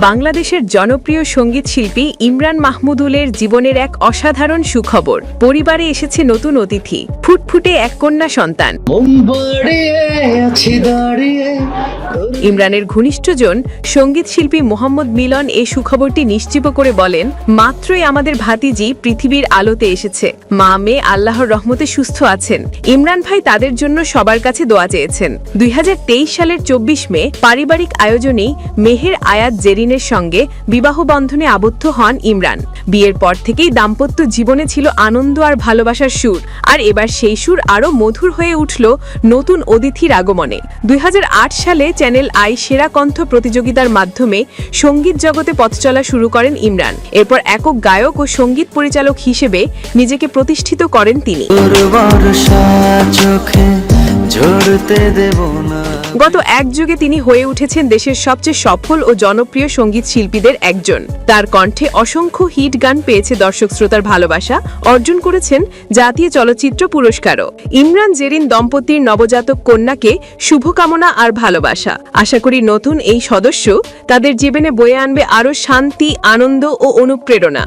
বাংলাদেশের জনপ্রিয় সঙ্গীত শিল্পী ইমরান মাহমুদুলের জীবনের এক অসাধারণ সুখবর। পরিবারে এসেছে নতুন অতিথি, ফুটফুটে এক কন্যা সন্তান। ইমরানের ঘনিষ্ঠজন সঙ্গীত শিল্পী মোহাম্মদ মিলন এই সুখবরটি নিশ্চিত করে বলেন, মাত্রই আমাদের ভাতিজি পৃথিবীর আলোতে এসেছে। মা মেয়ে আল্লাহর রহমতে সুস্থ আছেন। ইমরান ভাই তাদের জন্য সবার কাছে দোয়া চেয়েছেন। 2023 সালের 24 মে পারিবারিক আয়োজনেই মেহের আয়াত জেরিনের সঙ্গে বিবাহ বন্ধনে আবদ্ধ হন ইমরান। বিয়ের পর থেকেই দাম্পত্য জীবনে ছিল আনন্দ আর ভালোবাসার সুর, আর এবার সেই সুর আরও মধুর হয়ে উঠল নতুন অতিথির আগমনে। 2008 সালে চ্যানেল আই সেরা কণ্ঠ প্রতিযোগিতার মাধ্যমে সঙ্গীত জগতে পথ চলা শুরু করেন ইমরান। এরপর একক গায়ক ও সঙ্গীত পরিচালক হিসেবে নিজেকে প্রতিষ্ঠিত করেন তিনি। গত এক যুগে তিনি হয়ে উঠেছেন দেশের সবচেয়ে সফল ও জনপ্রিয় সঙ্গীত শিল্পীদের একজন। তার কণ্ঠে অসংখ্য হিট গান পেয়েছে দর্শক শ্রোতার ভালোবাসা, অর্জন করেছেন জাতীয় চলচ্চিত্র পুরস্কারও। ইমরান জেরিন দম্পতির নবজাতক কন্যাকে শুভকামনা আর ভালোবাসা। আশা করি নতুন এই সদস্য তাদের জীবনে বয়ে আনবে আরো শান্তি, আনন্দ ও অনুপ্রেরণা।